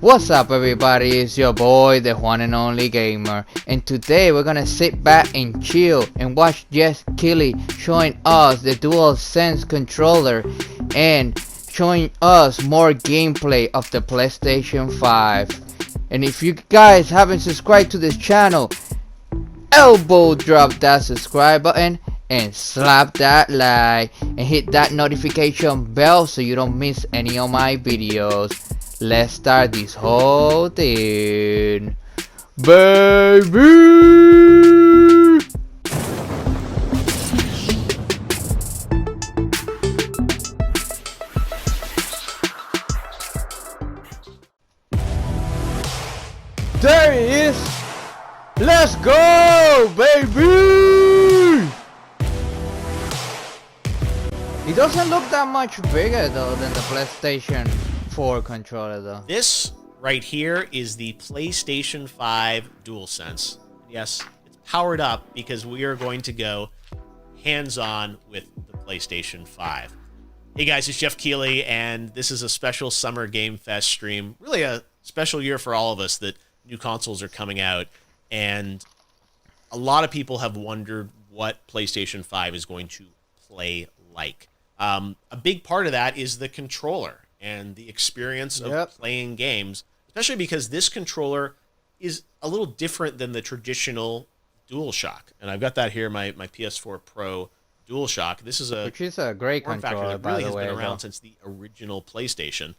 What's up everybody, it's your boy the one and only gamer, and today we're gonna sit back and chill and watch Geoff Keighley showing us the Dualsense controller and showing us more gameplay of the PlayStation 5. And if you guys haven't subscribed to this channel, elbow drop that subscribe button and slap that like and hit that notification bell so you don't miss any of my videos. Let's start this whole thing, baby! There it is! Let's go, baby! It doesn't look that much bigger though than the PlayStation 4 controller though. This right here is the PlayStation 5 Dualsense. Yes, it's powered up because we are going to go hands-on with the PlayStation 5. Hey guys, it's Geoff Keighley, and this is a special Summer Game Fest stream. Really a special year for all of us that new consoles are coming out, and a lot of people have wondered what PlayStation 5 is going to play like. A big part of that is the controller and the experience of playing games, especially because this controller is a little different than the traditional DualShock. And I've got that here, my PS4 Pro DualShock. This is which is a great controller, that really has been around since the original PlayStation,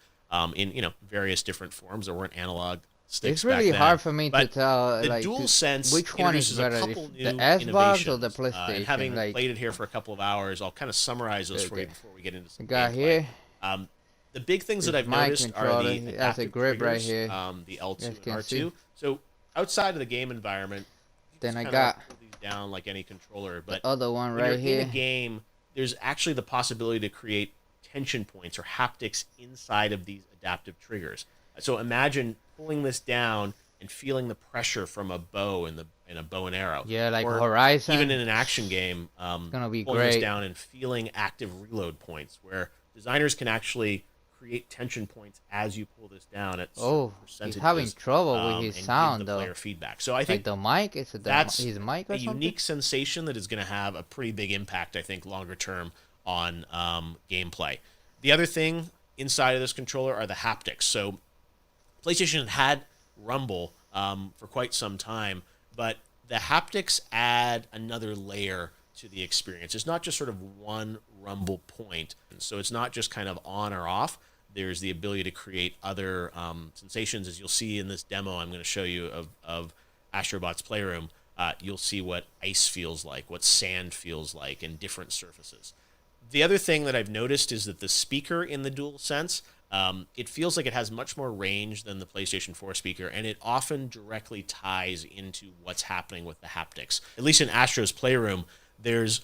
in various different forms. There weren't analog sticks. It's really hard for me to tell the like DualSense which one is better, the Xbox or the PlayStation. And having played it here for a couple of hours, I'll kind of summarize those for you before we get into some got gameplay. here. The big things that I've noticed are the has a grip triggers, right here. The L2 and R2. So outside of the game environment, then I got put these down like any controller. But the other one when right you're here. in a game, there's actually the possibility to create tension points or haptics inside of these adaptive triggers. So imagine pulling this down and feeling the pressure from a bow in a bow and arrow. Yeah, like or Horizon. Even in an action game, gonna be pulling great. this down and feeling active reload points, where designers can actually create tension points as you pull this down at certain percentages. He's having trouble with his and sound give the though. Player feedback. So I think like the mic is that's his mic or a something? unique sensation that is going to have a pretty big impact, I think, longer term on gameplay. The other thing inside of this controller are the haptics. So PlayStation had Rumble for quite some time, but the haptics add another layer to the experience. It's not just sort of one rumble point. So it's not just kind of on or off. There's the ability to create other sensations. As you'll see in this demo I'm going to show you of Astrobot's Playroom, you'll see what ice feels like, what sand feels like, and different surfaces. The other thing that I've noticed is that the speaker in the DualSense, it feels like it has much more range than the PlayStation 4 speaker, and it often directly ties into what's happening with the haptics. At least in Astro's Playroom, there's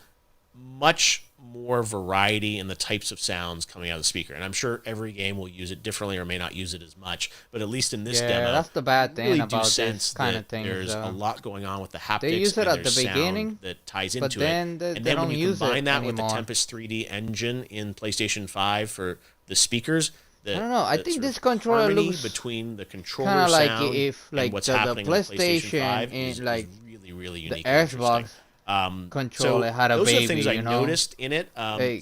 much more variety in the types of sounds coming out of the speaker. And I'm sure every game will use it differently or may not use it as much. But at least in this demo, that's the bad thing really about sense this kind that of thing. There's a lot going on with the haptics. They use it and at the beginning, that ties but into then it. they Then don't when you use combine it that with the anymore. Tempest 3D engine in PlayStation 5 for the speakers, I don't know. I think this controller harmony looks between the controller kind of like sound if and what's the happening in PlayStation 5 and is like really the unique and Xbox controller so had a those baby. are the things I you know? noticed in it.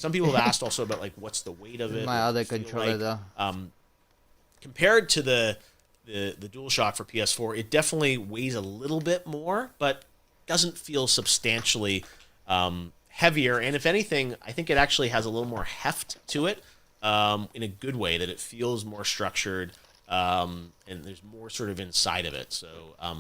Some people have asked also about like what's the weight of it. My other what's it feel controller like. though. Compared to the DualShock for PS4, it definitely weighs a little bit more, but doesn't feel substantially heavier. And if anything, I think it actually has a little more heft to it in a good way, that it feels more structured. And there's more sort of inside of it, so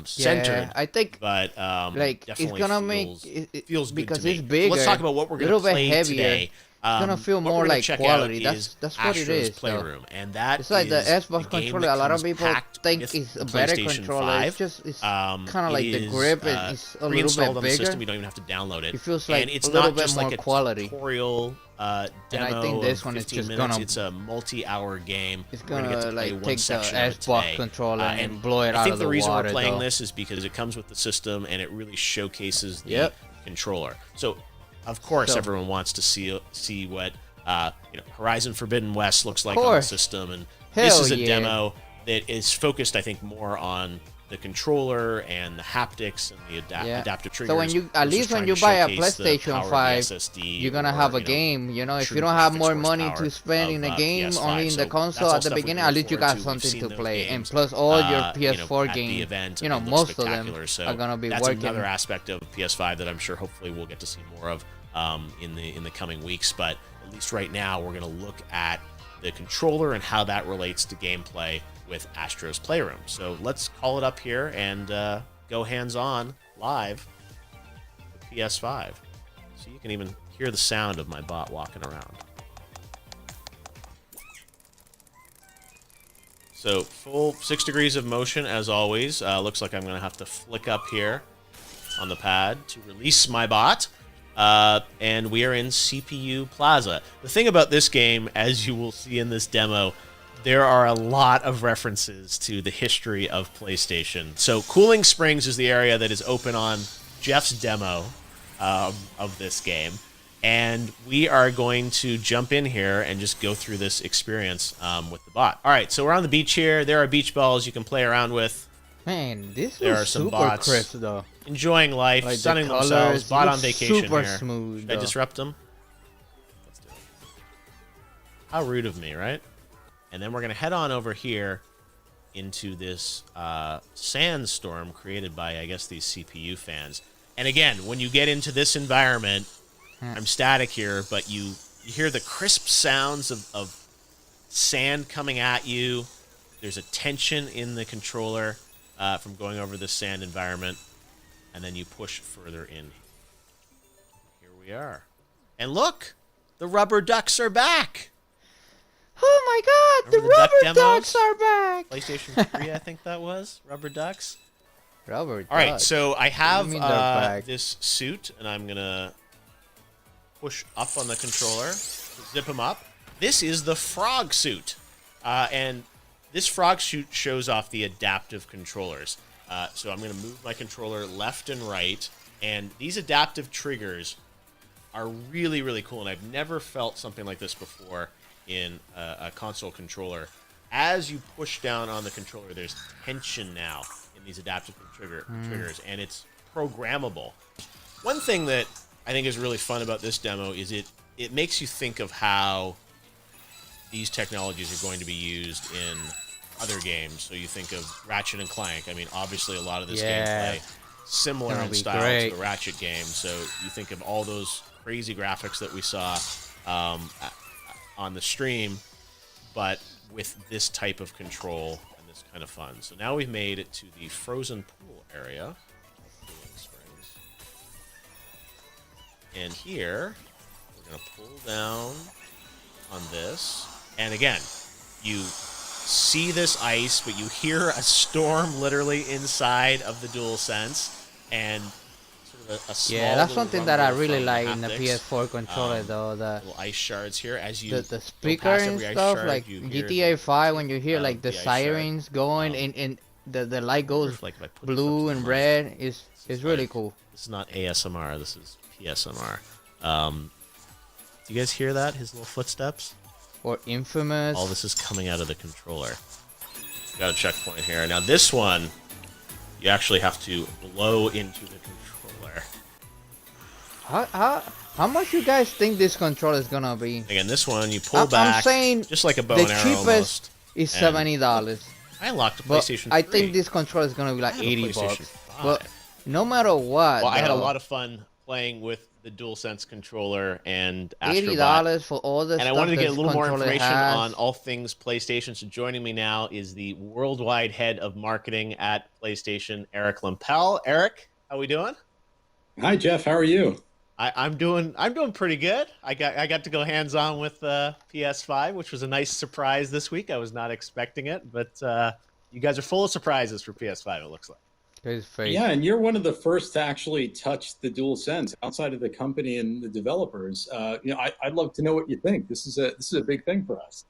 centered. I think, but like definitely it's gonna feels good because to me. it's bigger. So let's talk about what we're a going to little bit play heavier. today. It's gonna feel What more we're gonna like check quality. out is That's what it Astro's is. Playroom, and that It's like the is Xbox a game controller. that A lot of comes people packed think with it's a the better PlayStation controller. 5. It's just kind of like the It grip is, is a little pre-installed bit on the bigger. system. You don't even have to download it. It feels like and it's a little not bit just more like a quality. tutorial demo. And I think this of one is 15 just minutes. gonna. It's a multi-hour game. It's We're gonna get gonna to play like one take the section of it Xbox today. controller and And blow it I out think of the the reason water. we're playing though. this is because it comes with the system and it really showcases the controller. So, of course, everyone wants to see what Horizon Forbidden West looks like on the system, and this is a demo that is focused, I think, more on the controller and the haptics and the adaptive triggers. So when you, at least when you buy a PlayStation 5, you're gonna have a game. You know, if you don't have more money to spend in a game, PS5. only in the So console that's all at the stuff we beginning, can at look least you forward got to. We've something seen to those play. And games, plus all your at PS4 the games, event, you know, and they look most of them spectacular. So are gonna be that's working. another aspect of PS5 that I'm sure hopefully we'll get to see more of in the coming weeks. But at least right now, we're going to look at the controller and how that relates to gameplay with Astro's Playroom. So let's call it up here and go hands-on live with PS5. So you can even hear the sound of my bot walking around. So full 6 degrees of motion as always. Looks like I'm going to have to flick up here on the pad to release my bot. And we are in CPU Plaza. The thing about this game, as you will see in this demo, there are a lot of references to the history of PlayStation. So Cooling Springs is the area that is open on Geoff's demo of this game. And we are going to jump in here and just go through this experience with the bot. All right, so we're on the beach here. There are beach balls you can play around with. Man, this There are looks some super bots crisp though. enjoying life, Like sunning the colors, themselves, bot on looks vacation super here. smooth. Should I disrupt them? Let's do it. How rude of me, right? And then we're going to head on over here into this sandstorm created by, I guess, these CPU fans. And again, when you get into this environment, I'm static here, but you hear the crisp sounds of sand coming at you. There's a tension in the controller from going over this sand environment. And then you push further in. Here we are. And look! The rubber ducks are back! Oh my god, Remember the the duck rubber ducks demos? are back! PlayStation 3, I think that was. Rubber ducks. Rubber ducks. All right, so I have mean they're back? this suit, and I'm going to push up on the controller, zip them up. This is the frog suit. And this frog suit shows off the adaptive controllers. So I'm going to move my controller left and right, and these adaptive triggers are really, really cool, and I've never felt something like this before in a console controller. As you push down on the controller, there's tension now in these adaptive triggers, and it's programmable. One thing that I think is really fun about this demo is it makes you think of how these technologies are going to be used in other games. So you think of Ratchet and Clank. I mean, obviously a lot of this gameplay similar in style to the Ratchet game. So you think of all those crazy graphics that we saw on the stream, but with this type of control and this kind of fun. So now we've made it to the frozen pool area. And here, we're going to pull down on this. And again, you see this ice, but you hear a storm literally inside of the Dualsense, and sort of a small yeah, that's something that I really like in the haptics. PS4 controller, though. The Little ice shards here as you the go speaker past and every ice stuff, shard, like you hear GTA 5, when you hear like the the ice shard. sirens going and the light goes like if I put blue this up and to the red, is really like- cool. This is not ASMR. This is PSMR. Do you guys hear that? His little footsteps? Or Infamous. All this is coming out of the controller. Got a checkpoint here. Now this one, you actually have to blow into the controller. How much you guys think this controller is gonna be? Again, this one you pull back, I'm saying just like a bow the and arrow cheapest almost. is And $70. I unlocked a But PlayStation 3. I think this controller is gonna be like I have a 80 PlayStation bucks. 5. But no matter what, Well, I had a though, lot of fun playing with the DualSense controller and Astro $80 for all the and stuff I wanted to get a this little more controller information has. on all things PlayStation. So joining me now is the worldwide head of marketing at PlayStation, Eric Lempel. Eric, how we doing? Hi, Jeff. How are you? I'm doing pretty good. I got to go hands on with PS5, which was a nice surprise this week. I was not expecting it, but you guys are full of surprises for PS5. It looks like. His face. Yeah, and you're one of the first to actually touch the DualSense outside of the company and the developers. I'd love to know what you think. This is a big thing for us.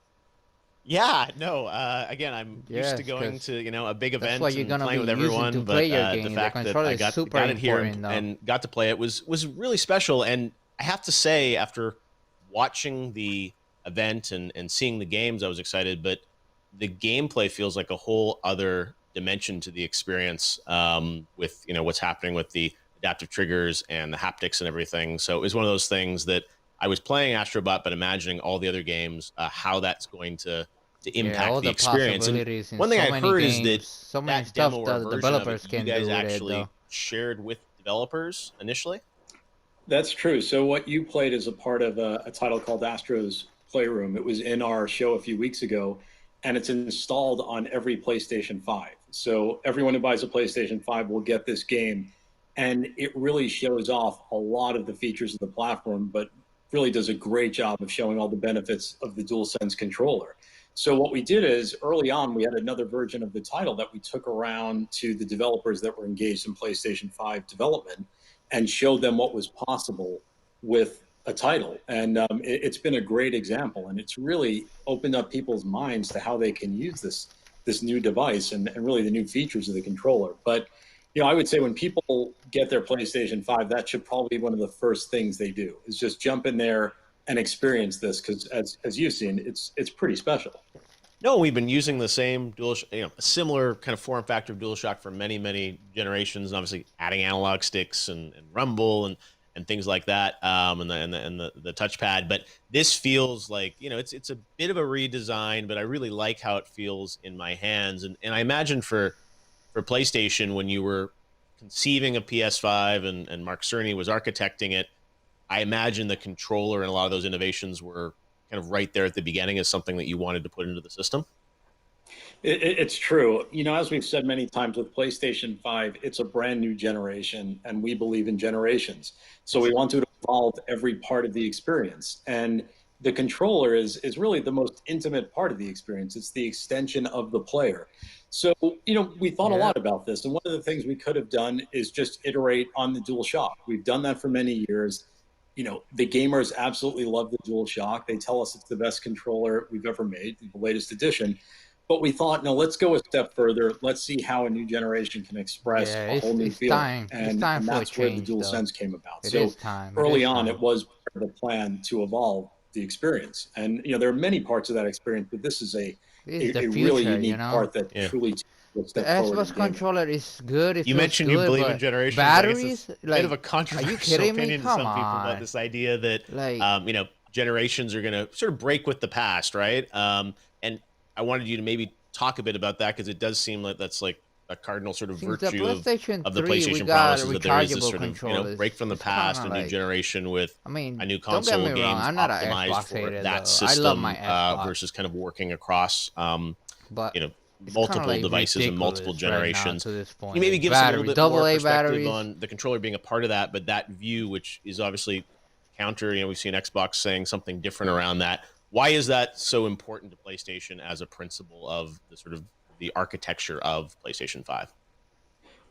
Yeah, no. Again, I'm used Yes, to going 'cause to a big event what you're and gonna playing be with using everyone, to but play your the game. The fact that controller I is got super it here important, though. and got to play it was really special. And I have to say, after watching the event and seeing the games, I was excited. But the gameplay feels like a whole other dimension to the experience, with what's happening with the adaptive triggers and the haptics and everything. So it was one of those things that I was playing Astrobot, but imagining all the other games, how that's going to Yeah, impact all the the experience. And possibilities in one thing so I many heard is that games, so many that stuff demo or that the version of it, developers you can do guys with it actually though. shared with developers initially. That's true. So what you played is a part of a title called Astro's Playroom. It was in our show a few weeks ago, and it's installed on every PlayStation 5. So everyone who buys a PlayStation 5 will get this game, and it really shows off a lot of the features of the platform, but really does a great job of showing all the benefits of the DualSense controller. So what we did is early on, we had another version of the title that we took around to the developers that were engaged in PlayStation 5 development and showed them what was possible with a title. And it's been a great example, and it's really opened up people's minds to how they can use this new device and really the new features of the controller. But I would say when people get their PlayStation 5, that should probably be one of the first things they do is just jump in there and experience this because as you've seen, it's pretty special. No, we've been using the same a similar kind of form factor of DualShock for many, many generations. And obviously, adding analog sticks and rumble and things like that, and the touchpad. But this feels like it's a bit of a redesign, but I really like how it feels in my hands. And I imagine for PlayStation, when you were conceiving a PS5 and Mark Cerny was architecting it, I imagine the controller and a lot of those innovations were kind of right there at the beginning as something that you wanted to put into the system. It's true. As we've said many times with PlayStation 5, it's a brand new generation, and we believe in generations. So we want to evolve every part of the experience. And the controller is really the most intimate part of the experience. It's the extension of the player. So, we thought a Yeah. lot about this. And one of the things we could have done is just iterate on the DualShock. We've done that for many years. The gamers absolutely love the DualShock. They tell us it's the best controller we've ever made, the latest edition. But we thought, no, let's go a step further. Let's see how a new generation can express Yeah, a whole new it's feeling. time. It's And time and for a that's where the change though. DualSense came about. It So is time. It early is on, it time. was part of the plan to evolve the experience. And there are many parts of that experience, but this is This is the a really future, you unique know. part that Yeah. truly takes a The step forward in Xbox gaming. controller is good. It You feels mentioned you good, believe in but generations. I guess it's batteries, a bit of like, a are you controversial kidding me? opinion to Come some people, but on. this idea that Like, generations are going to sort of break with the past, right? And I wanted you to maybe talk a bit about that because it does seem like that's like a cardinal sort of since the virtue PlayStation of the 3, we PlayStation got promise is that there is this rechargeable sort of controllers. break from the It's kind past, of a new like, generation with I a mean, new don't get console me wrong. games I'm not an optimized Xbox for hater that though. I love my system, Xbox, versus kind of working across but it's kind of multiple like devices and multiple ridiculous right now generations. to this Can you point. maybe Like give us a little batteries, bit more double A perspective batteries. on the controller being a part of that, but that view, which is obviously counter, we've seen Xbox saying something different around that. Why is that so important to PlayStation as a principle of the sort of the architecture of PlayStation 5?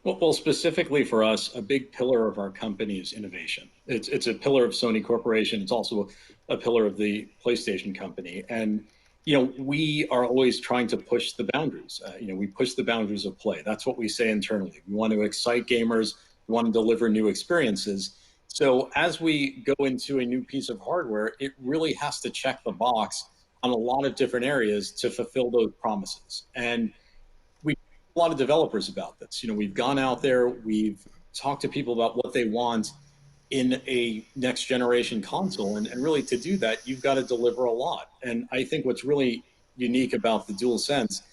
Well, specifically for us, a big pillar of our company is innovation. It's a pillar of Sony Corporation. It's also a pillar of the PlayStation Company. And we are always trying to push the boundaries. We push the boundaries of play. That's what we say internally. We want to excite gamers. We want to deliver new experiences. So as we go into a new piece of hardware, it really has to check the box on a lot of different areas to fulfill those promises. And we a lot of developers about this. We've gone out there, we've talked to people about what they want in a next generation console. And really to do that, you've got to deliver a lot. And I think what's really unique about the DualSense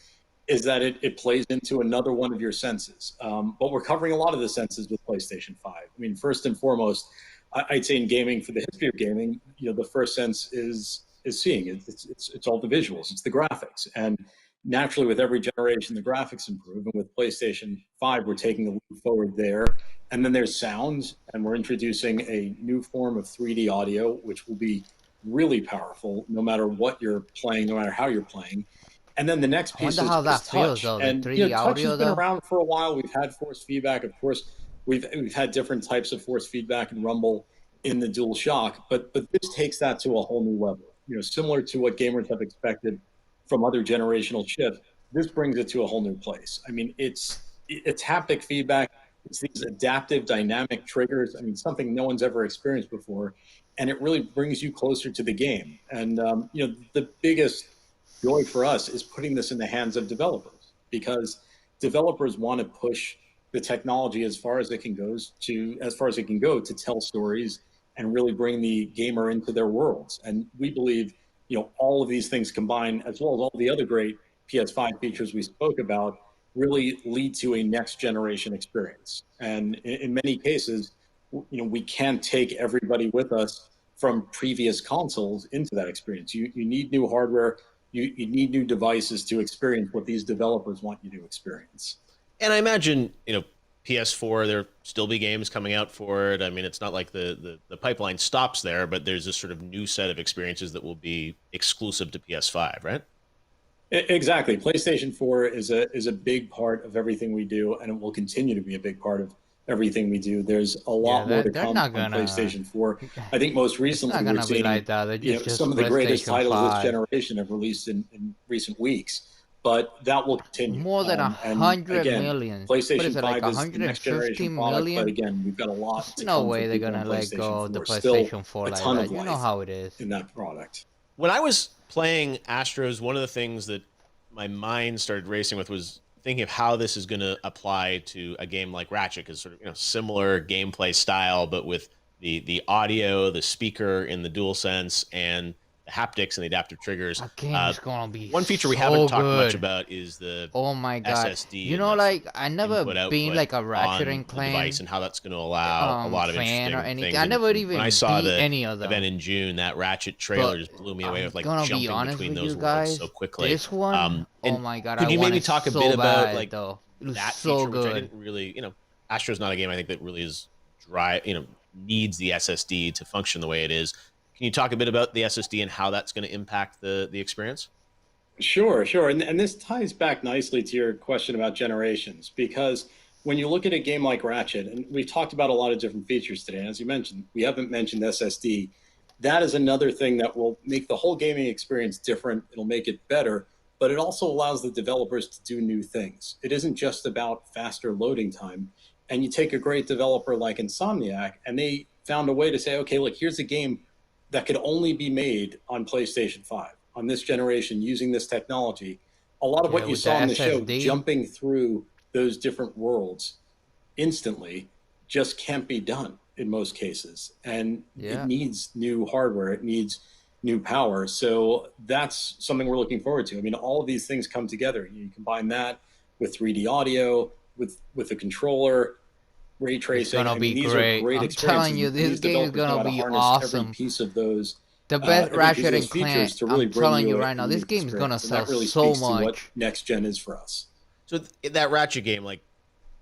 is that it plays into another one of your senses. But we're covering a lot of the senses with PlayStation 5. I mean, first and foremost, I'd say in gaming, for the history of gaming, the first sense is seeing. It's all the visuals, it's the graphics. And naturally, with every generation, the graphics improve. And with PlayStation 5, we're taking a leap forward there. And then there's sound, and we're introducing a new form of 3D audio, which will be really powerful no matter what you're playing, no matter how you're playing. And then the next I piece wonder how that is feels touch. though, the And 3D touch has audio been though. around for a while. We've had force feedback, of course. We've had different types of force feedback and rumble in the DualShock, but this takes that to a whole new level. Similar to what gamers have expected from other generational chips, this brings it to a whole new place. I mean, it's haptic feedback. It's these adaptive dynamic triggers. I mean, something no one's ever experienced before, and it really brings you closer to the game. And the biggest joy for us is putting this in the hands of developers, because developers want to push the technology as far as it can go to tell stories and really bring the gamer into their worlds. And we believe, all of these things combined, as well as all the other great PS5 features we spoke about, really lead to a next generation experience. And in many cases, we can't take everybody with us from previous consoles into that experience. You need new hardware, you need new devices to experience what these developers want you to experience. And I imagine, PS4, there'll still be games coming out for it. I mean, it's not like the pipeline stops there, but there's this sort of new set of experiences that will be exclusive to PS5, right? Exactly. PlayStation 4 is a big part of everything we do, and it will continue to be a big part of everything we do. There's a lot more to come on PlayStation 4. I think most recently we're seeing like that. Some of the greatest titles 5. this generation have released in recent weeks. But that will continue. More than 100 million. PlayStation 5 like is the next generation product, but again, we've got a lot to no come way they're gonna let go of the PlayStation 4 like that. You know how it is. In that product. When I was playing Astros, one of the things that my mind started racing with was thinking of how this is going to apply to a game like Ratchet, because sort of similar gameplay style, but with the audio, the speaker in the DualSense, and the haptics and the adaptive triggers. That game is gonna be one feature we so haven't talked good. much about is the oh my god SSD. Like I never been like a Ratchet and Clank device, and how that's going to allow a lot of interesting or anything. things. I never even when I saw the any of them. event in June, that Ratchet trailer just blew me away with like jumping between those worlds so quickly. This one, oh my god! Could you maybe talk a bit about like that feature, good. which I didn't really, Astro's not a game I think that really is dry, needs the SSD to function the way it is. Can you talk a bit about the SSD and how that's going to impact the experience? Sure. And this ties back nicely to your question about generations, because when you look at a game like Ratchet, and we've talked about a lot of different features today, and as you mentioned, we haven't mentioned SSD. That is another thing that will make the whole gaming experience different. It'll make it better, but it also allows the developers to do new things. It isn't just about faster loading time. And you take a great developer like Insomniac, and they found a way to say, okay, look, here's a game that could only be made on PlayStation 5, on this generation, using this technology. A lot of what you saw on the show, jumping through those different worlds instantly, just can't be done in most cases. And it needs new hardware, it needs new power. So that's something we're looking forward to. I mean, all of these things come together. You combine that with 3D audio, with the controller, ray tracing. It's gonna be great. I'm telling you, this game is gonna be awesome. Every piece of those, the best Ratchet and Clank. I'm telling you right now, this game is gonna sell so much. What next gen is for us. So that Ratchet game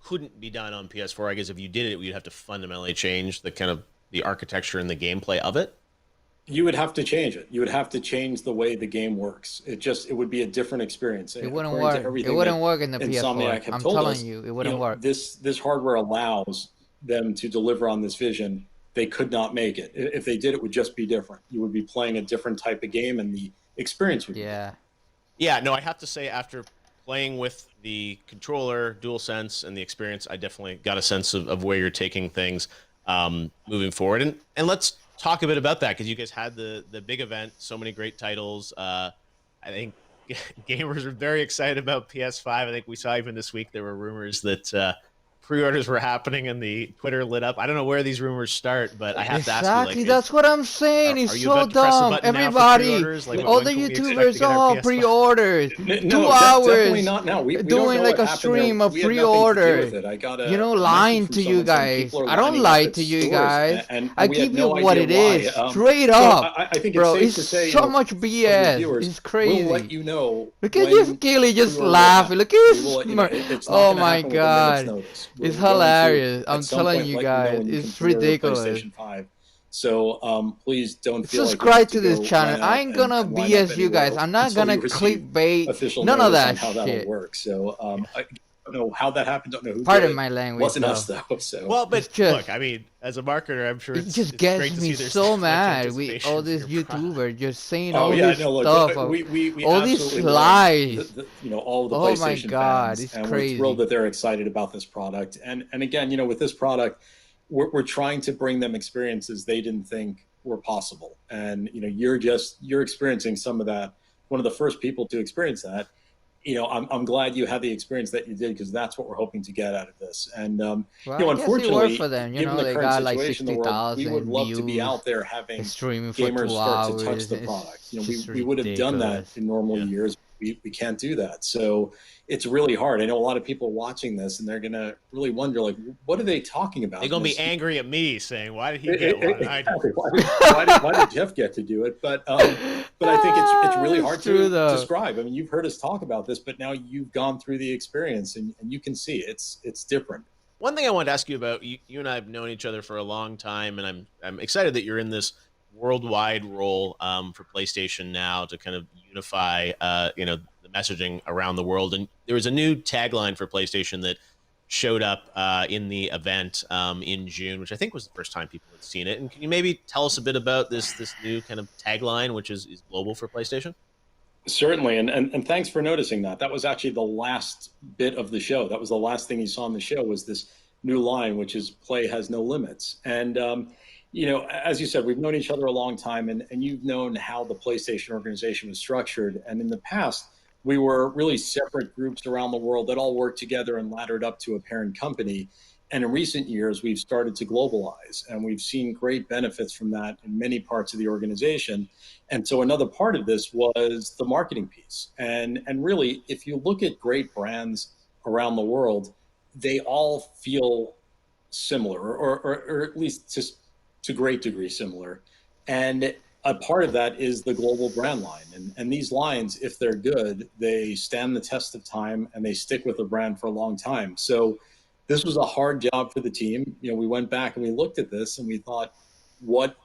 couldn't be done on PS4. I guess if you did it, you'd have to fundamentally change the architecture and the gameplay of it. You would have to change it. You would have to change the way the game works. It would be a different experience. It wouldn't work. It wouldn't work in the PS4. I'm telling you, it wouldn't work. This hardware allows them to deliver on this vision. They could not make it. If they did, it would just be different. You would be playing a different type of game, and the experience would be different. Yeah, no, I have to say, after playing with the controller, DualSense, and the experience, I definitely got a sense of where you're taking things moving forward. And let's talk a bit about that, because you guys had the big event, so many great titles. I think gamers are very excited about PS5. I think we saw even this week there were rumors that pre-orders were happening and the Twitter lit up. I don't know where these rumors start, but I have to ask you. Exactly, that's what I'm saying. It's so dumb. Everybody, all the YouTubers all pre-orders. 2 hours. Definitely not now. We doing like a stream of pre-orders. Lying to you guys. I don't lie to you guys. I give you what it is, straight up. Bro, it's so much BS. It's crazy. We'll let you know. Look at Geoff Keighley just laughing. Look at his oh my god. It's hilarious. I'm telling you guys, it's ridiculous. So please don't feel subscribe to this channel. I ain't gonna BS you guys. I'm not gonna clickbait. None of that shit. So I don't know how that happened. Don't know who. Pardon my language. Wasn't us though. So well, but look, I mean, as a marketer, I'm sure it just gets me so mad. We all these YouTubers just saying all this stuff. All these lies. All of the PlayStation fans, it's and crazy. We're thrilled that they're excited about this product. And again, with this product, we're trying to bring them experiences they didn't think were possible. And you're experiencing some of that one of the first people to experience that. I'm glad you had the experience that you did, because that's what we're hoping to get out of this. And Well, I guess it worked for unfortunately, them. You given know, the they current got like situation in the world, we would 60,000 love to be views out there having streaming for gamers 2 start to touch hours. the It's product. just We would have done that ridiculous. in normal years. We can't do that. So it's really hard. I know a lot of people watching this, and they're going to really wonder, like, what are they talking about? They're going to be angry at me saying, why did he get one? Exactly. Why did Geoff get to do it? But I think it's really hard to describe. I mean, you've heard us talk about this, but now you've gone through the experience, and you can see it's different. One thing I wanted to ask you about, you and I have known each other for a long time, and I'm excited that you're in this worldwide role for PlayStation now to kind of unify, the messaging around the world. And there was a new tagline for PlayStation that showed up in the event in June, which I think was the first time people had seen it. And can you maybe tell us a bit about this new kind of tagline, which is global for PlayStation? Certainly, and thanks for noticing that. That was actually the last bit of the show. That was the last thing you saw on the show, was this new line, which is "Play has no limits." And as you said, we've known each other a long time, and you've known how the PlayStation organization was structured. And in the past, we were really separate groups around the world that all worked together and laddered up to a parent company. And in recent years, we've started to globalize, and we've seen great benefits from that in many parts of the organization. And so another part of this was the marketing piece. And really, if you look at great brands around the world, they all feel similar, or at least to great degree similar. And a part of that is the global brand line. And these lines, if they're good, they stand the test of time, and they stick with the brand for a long time. So this was a hard job for the team. We went back and we looked at this, and we thought, what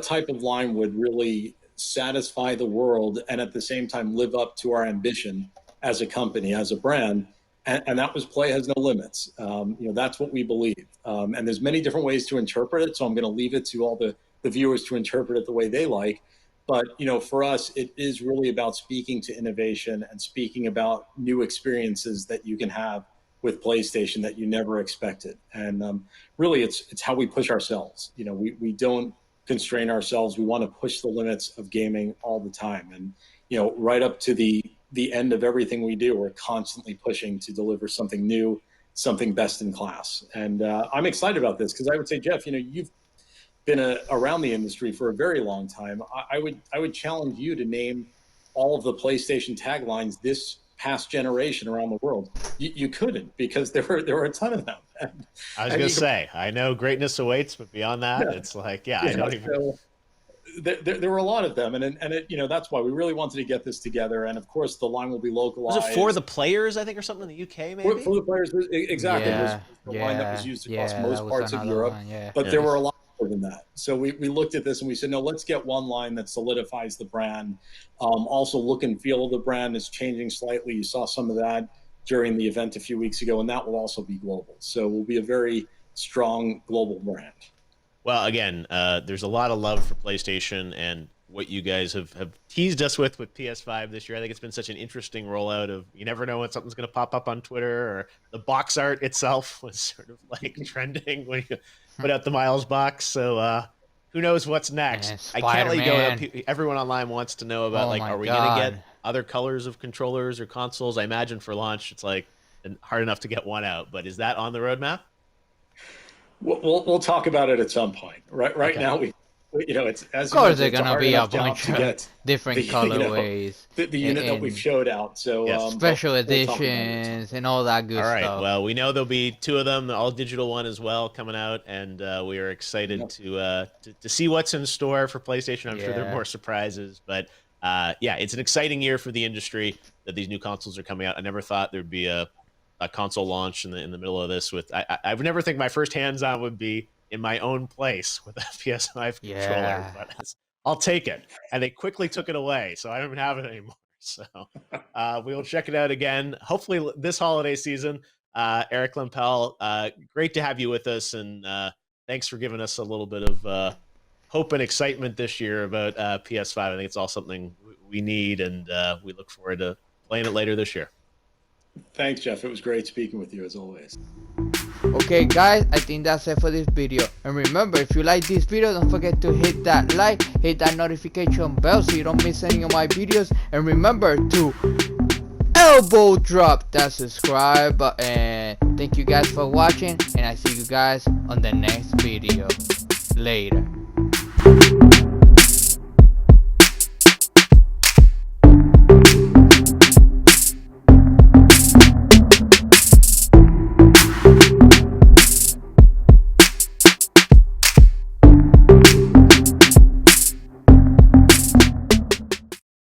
type of line would really satisfy the world and at the same time live up to our ambition as a company, as a brand? And that was "Play has no limits." That's what we believe. And there's many different ways to interpret it, so I'm going to leave it to all the viewers to interpret it the way they like. But for us, it is really about speaking to innovation and speaking about new experiences that you can have with PlayStation that you never expected. And really, it's how we push ourselves. We don't constrain ourselves. We want to push the limits of gaming all the time. And right up to the end of everything we do, we're constantly pushing to deliver something new, something best in class. And I'm excited about this, because I would say, Geoff, you've been around the industry for a very long time. I would challenge you to name all of the PlayStation taglines this past generation around the world. You couldn't, because there were a ton of them. I was going to say, I know greatness awaits, but beyond that, it's like, I don't even. So there were a lot of them, and that's why we really wanted to get this together. And of course, the line will be localized. Was it for the players, I think, or something in the UK, maybe? For the players, exactly. Yeah, It was the line that was used across most parts of another Europe. one, But there were a lot more than that. So we looked at this and we said, no, let's get one line that solidifies the brand. Also, look and feel of the brand is changing slightly. You saw some of that during the event a few weeks ago, and that will also be global. So we'll be a very strong global brand. Well, again, there's a lot of love for PlayStation and what you guys have teased us with PS5 this year. I think it's been such an interesting rollout of, you never know when something's going to pop up on Twitter, or the box art itself was sort of like trending when you put out the Miles box. So who knows what's next? I can't let you go. Everyone online wants to know about, are we going to get other colors of controllers or consoles? I imagine for launch, it's like hard enough to get one out, but is that on the roadmap? We'll talk about it at some point. Right now, it's, as of course, they're going to be a bunch of different colorways. The unit that we've showed out. So special editions and all that good stuff. All right. Well, we know there'll be 2 of them, the all digital one as well, coming out, and we are excited to see what's in store for PlayStation. I'm sure there are more surprises, but it's an exciting year for the industry that these new consoles are coming out. I never thought there'd be a console launch in the middle of this. I would never think my first hands-on would be in my own place with a PS5 controller, but I'll take it. And they quickly took it away, so I don't even have it anymore. So we'll check it out again, hopefully this holiday season. Eric Lempel, great to have you with us, and thanks for giving us a little bit of hope and excitement this year about PS5. I think it's all something we need, and we look forward to playing it later this year. Thanks, Geoff. It was great speaking with you, as always. Okay guys, I think that's it for this video. And remember, if you like this video, don't forget to hit that like, hit that notification bell so you don't miss any of my videos. And remember to elbow drop that subscribe button. Thank you guys for watching, and I see you guys on the next video. Later.